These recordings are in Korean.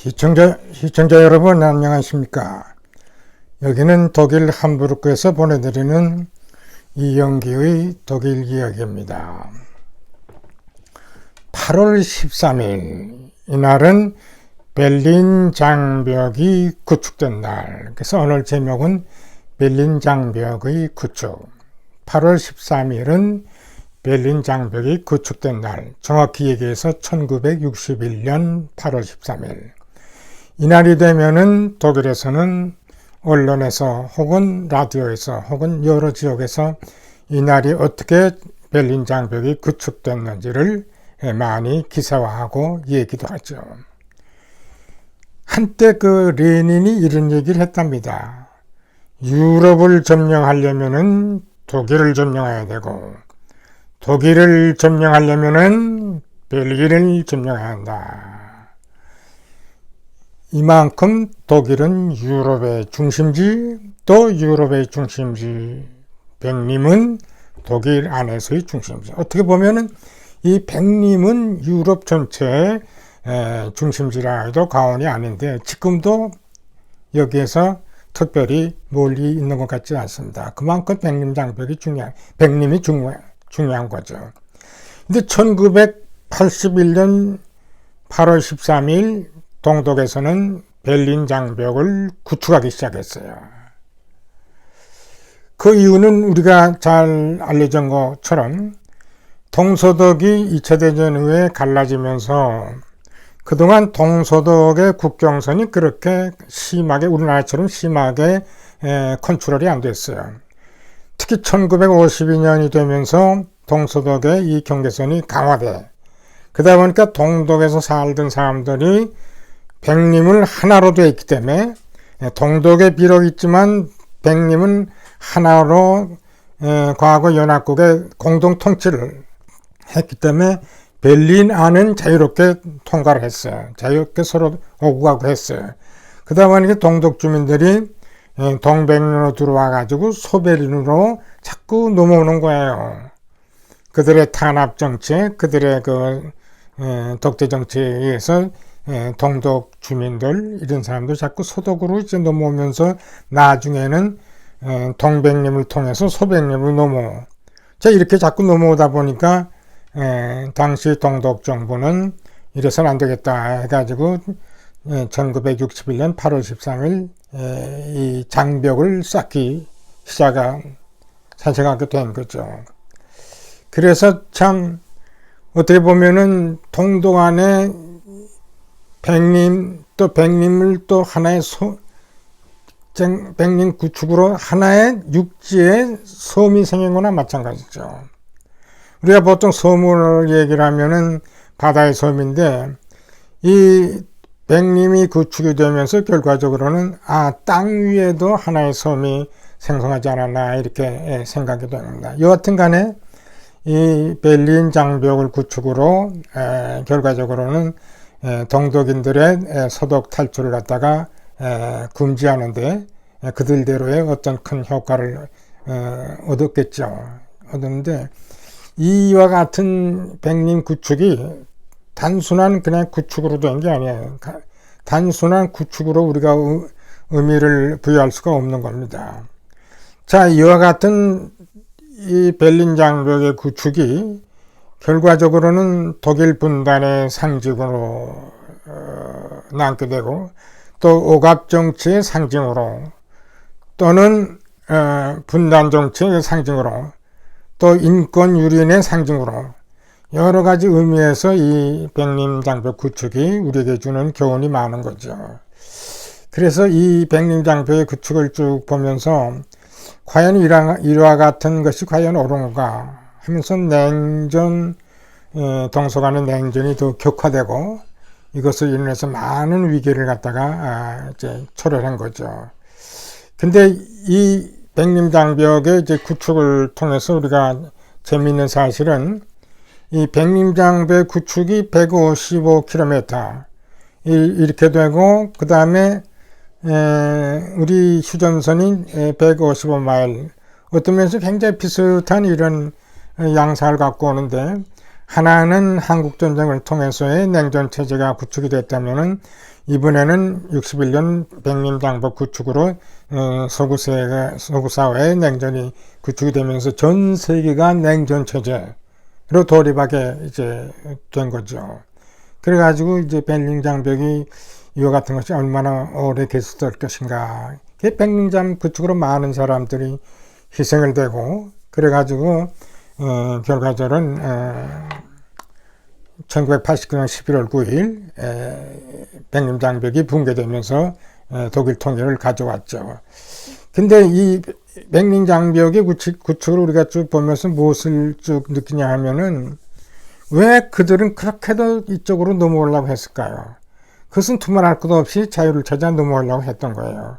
시청자 여러분 안녕하십니까? 여기는 독일 함부르크에서 보내드리는 이영기의 독일 이야기입니다. 8월 13일 이날은 베를린 장벽이 구축된 날. 그래서 오늘 제목은 베를린 장벽의 구축. 8월 13일은 베를린 장벽이 구축된 날. 정확히 얘기해서 1961년 8월 13일. 이날이 되면은 독일에서는 언론에서 혹은 라디오에서 혹은 여러 지역에서 이날이 어떻게 베를린 장벽이 구축됐는지를 많이 기사화하고 얘기도 하죠. 한때 레닌이 이런 얘기를 했답니다. 유럽을 점령하려면은 독일을 점령해야 되고, 독일을 점령하려면은 벨기에를 점령해야 한다. 이만큼 독일은 유럽의 중심지, 또 유럽의 중심지, 백림은 독일 안에서의 중심지. 어떻게 보면은 이 백림은 유럽 전체의 중심지라 해도 과언이 아닌데, 지금도 여기에서 특별히 멀리 있는 것 같지 않습니다. 그만큼 백림 장벽이 백림이 중요한 거죠. 근데 1981년 8월 13일 동독에서는 베를린 장벽을 구축하기 시작했어요. 그 이유는 우리가 잘 알려진 것처럼 동서독이 2차 대전 후에 갈라지면서 그동안 동서독의 국경선이 그렇게 심하게, 우리나라처럼 심하게 컨트롤이 안 됐어요. 특히 1952년이 되면서 동서독의 이 경계선이 강화돼. 그러다 보니까 동독에서 살던 사람들이 백림을 하나로 되어 있기 때문에, 동독에 비록 있지만 백림은 하나로 과거 연합국의 공동 통치를 했기 때문에 베를린 안은 자유롭게 통과를 했어요. 자유롭게 서로 오고 가고 했어요. 그러다 보니까 동독 주민들이 동백림으로 들어와 가지고 소베를린으로 자꾸 넘어오는 거예요. 그들의 탄압 정책, 그들의 독재 정책에 의해서 동독 주민들, 이런 사람들 자꾸 소독으로 이제 넘어오면서 나중에는 동백림을 통해서 소백림으로 넘어오. 자, 이렇게 자꾸 넘어오다 보니까 당시 동독 정부는 이래서는 안 되겠다 해가지고 1961년 8월 13일 이 장벽을 쌓기 산책하게 된 거죠. 그래서 참 어떻게 보면은 동독 안에 백림, 또 백림을 또 하나의 백림 구축으로 하나의 육지의 섬이 생긴 거나 마찬가지죠. 우리가 보통 섬을 얘기를 하면은 바다의 섬인데, 이 백림이 구축이 되면서 결과적으로는 땅 위에도 하나의 섬이 생성하지 않았나 이렇게 생각이 됩니다. 여하튼 간에 이 베를린 장벽을 구축으로 결과적으로는 동독인들의 서독 탈출을 갖다가 금지하는데 그들대로의 어떤 큰 효과를 얻었는데, 이와 같은 백림 구축이 단순한 그냥 구축으로 된 게 아니에요. 단순한 구축으로 우리가 의미를 부여할 수가 없는 겁니다. 자, 이와 같은 이 베를린 장벽의 구축이 결과적으로는 독일 분단의 상징으로 남게 되고, 또 억압 정치의 상징으로, 또는 분단 정치의 상징으로, 또 인권 유린의 상징으로 여러 가지 의미에서 이 백림 장벽 구축이 우리에게 주는 교훈이 많은 거죠. 그래서 이 백림 장벽의 구축을 쭉 보면서 과연 이와 같은 것이 과연 옳은가 하면서 동서 간의 냉전이 더 격화되고, 이것을 인해서 많은 위기를 갖다가 이제 초래한 거죠. 근데 이 백림 장벽의 이제 구축을 통해서 우리가 재미있는 사실은, 이 백림 장벽 구축이 155km 이렇게 되고, 그 다음에 우리 휴전선이 155마일, 어떤 면에서 굉장히 비슷한 이런 양상을 갖고 오는데, 하나는 한국전쟁을 통해서의 냉전체제가 구축이 됐다면은 이번에는 61년 백림장벽 구축으로 서구사회의 냉전이 구축이 되면서 전 세계가 냉전체제로 돌입하게 이제 된 거죠. 그래가지고 이제 백림장벽이 이와 같은 것이 얼마나 오래 계속될 것인가. 백림장 구축으로 많은 사람들이 희생을 되고, 그래가지고 결과적으로는 1989년 11월 9일 백림장벽이 붕괴되면서 독일 통일을 가져왔죠. 근데 이 백림장벽의 구축을 우리가 쭉 보면서 무엇을 쭉 느끼냐 하면은, 왜 그들은 그렇게도 이쪽으로 넘어오려고 했을까요? 그것은 두말할 것도 없이 자유를 찾아 넘어오려고 했던 거예요.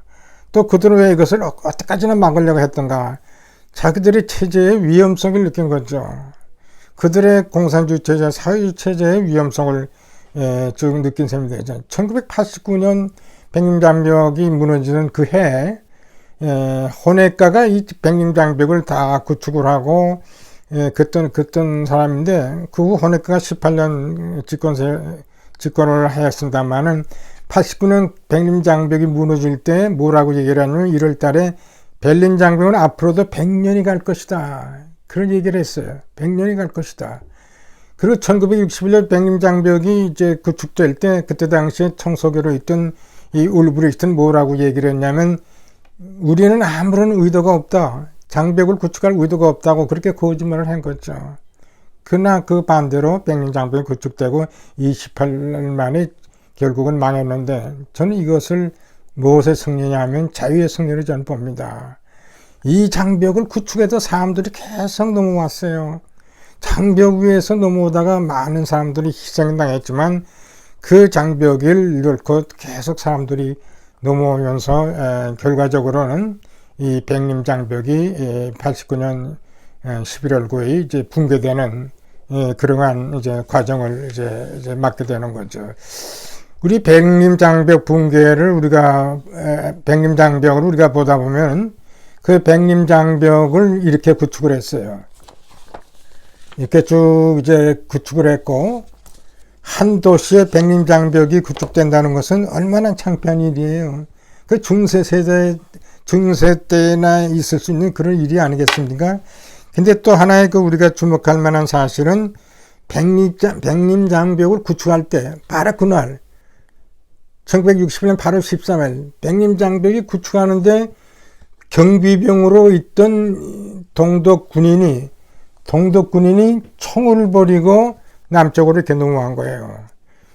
또 그들은 왜 이것을 어디까지나 막으려고 했던가? 자기들의 체제의 위험성을 느낀 거죠. 그들의 공산주의 체제, 사회주의 체제의 위험성을 쭉 느낀 셈이 되죠. 1989년 백림장벽이 무너지는 그 해에 호네카가 이 백림장벽을 다 구축을 하고 그랬던 사람인데, 그 후 호네카가 18년 집권을 하였습니다만은 89년 백림장벽이 무너질 때 뭐라고 얘기를 하냐면 1월 달에 베를린 장벽은 앞으로도 100년이 갈 것이다. 그런 얘기를 했어요. 100년이 갈 것이다. 그리고 1961년 백림장벽이 이제 구축될 때, 그때 당시에 청소기로 있던 이 울브리히트는 뭐라고 얘기를 했냐면, 우리는 아무런 의도가 없다. 장벽을 구축할 의도가 없다고 그렇게 거짓말을 한 거죠. 그러나 그 반대로 백림장벽이 구축되고 28년 만에 결국은 망했는데, 저는 이것을 무엇의 승리냐 하면 자유의 승리로 저는 봅니다. 이 장벽을 구축해서 사람들이 계속 넘어왔어요. 장벽 위에서 넘어오다가 많은 사람들이 희생당했지만 그 장벽을 이렇게 계속 사람들이 넘어오면서 결과적으로는 이 백림장벽이 89년 11월 9일 이제 붕괴되는 그러한 이제 과정을 이제 맞게 되는 거죠. 우리 백림장벽 붕괴를 백림장벽을 우리가 보다 보면, 그 백림장벽을 이렇게 구축을 했어요. 이렇게 쭉 이제 구축을 했고, 한 도시에 백림장벽이 구축된다는 것은 얼마나 창피한 일이에요. 그 중세 때나 있을 수 있는 그런 일이 아니겠습니까? 근데 또 하나의 우리가 주목할 만한 사실은 백림장벽을 구축할 때 바로 그날 1961년 8월 13일 백림장벽이 구축하는데 경비병으로 있던 동독 군인이 총을 버리고 남쪽으로 이렇게 넘어간 거예요.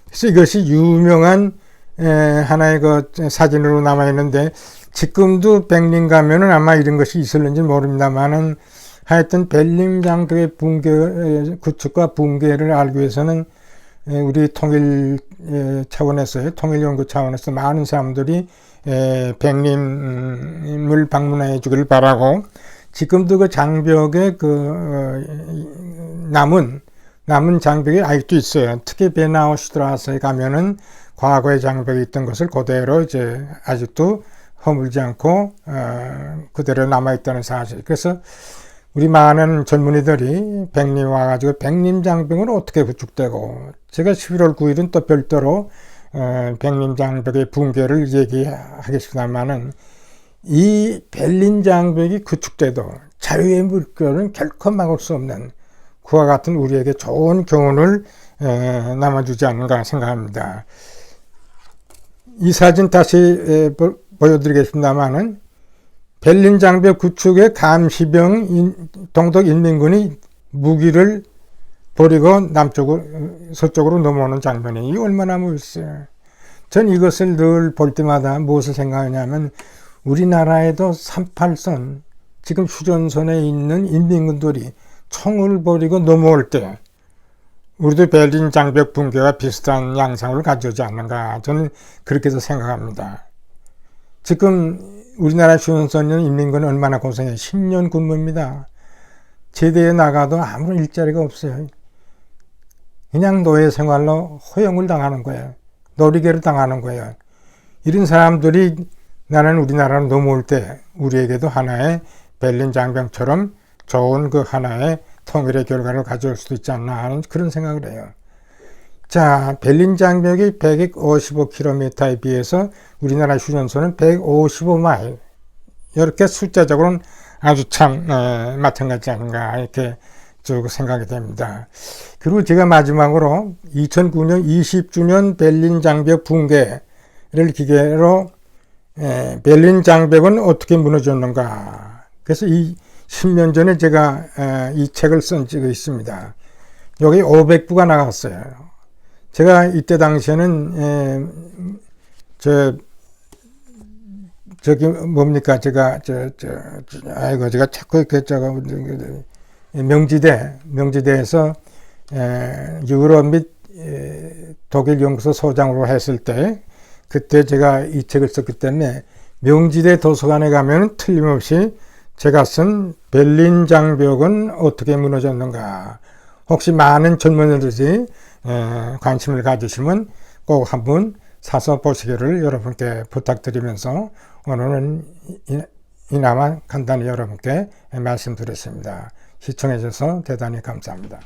그래서 이것이 유명한 하나의 사진으로 남아 있는데, 지금도 백림 가면은 아마 이런 것이 있을는지 모릅니다만은, 하여튼 백림장벽의 구축과 붕괴를 알기 위해서는 우리 통일 차원에서요, 통일연구 차원에서 많은 사람들이 백림을 방문해 주기를 바라고, 지금도 그 장벽에 남은 장벽이 아직도 있어요. 특히 베나우슈트라스에 가면은 과거의 장벽이 있던 것을 그대로 이제 아직도 허물지 않고 그대로 남아 있다는 사실. 그래서 우리 많은 젊은이들이 백림 와가지고 백림장벽은 어떻게 구축되고, 제가 11월 9일은 또 별도로 백림장벽의 붕괴를 얘기하겠습니다만은, 이 백림장벽이 구축돼도 자유의 물결은 결코 막을 수 없는 그와 같은 우리에게 좋은 교훈을 남아주지 않는가 생각합니다. 이 사진 다시 보여드리겠습니다만은, 백림장벽 구축의 감시병 동독 인민군이 무기를 버리고 서쪽으로 넘어오는 장면이 얼마나 멋있어요. 전 이것을 늘 볼 때마다 무엇을 생각하냐면, 우리나라에도 38선, 지금 휴전선에 있는 인민군들이 총을 버리고 넘어올 때 우리도 베를린 장벽 붕괴와 비슷한 양상을 가져오지 않는가, 저는 그렇게도 생각합니다. 지금 우리나라 휴전선은 인민군은 얼마나 고생해요. 10년 근무입니다. 제대에 나가도 아무런 일자리가 없어요. 그냥 노예 생활로 허용을 당하는 거예요. 놀이개를 당하는 거예요. 이런 사람들이 나는 우리나라로 넘어올 때 우리에게도 하나의 베를린 장벽처럼 좋은 그 하나의 통일의 결과를 가져올 수도 있지 않나 하는 그런 생각을 해요. 자, 베를린 장벽이 155km에 비해서 우리나라 휴전선은 155마일. 이렇게 숫자적으로는 아주 참 마찬가지 아닌가 이렇게 쭉 생각이 됩니다. 그리고 제가 마지막으로 2009년 20주년 베를린 장벽 붕괴를 기계로 베를린 장벽은 어떻게 무너졌는가. 그래서 이 10년 전에 제가 이 책을 쓴 적이 있습니다. 여기 500부가 나갔어요. 제가 이때 당시에는 저기 뭡니까 제가 제가 자꾸 명지대에서 유럽 및 독일 연구소 소장으로 했을 때 그때 제가 이 책을 썼기 때문에 명지대 도서관에 가면 틀림없이 제가 쓴 베를린 장벽은 어떻게 무너졌는가. 혹시 많은 젊은이들이 관심을 가지시면 꼭 한번 사서 보시기를 여러분께 부탁드리면서 오늘은 이나마 간단히 여러분께 말씀드렸습니다. 시청해 주셔서 대단히 감사합니다.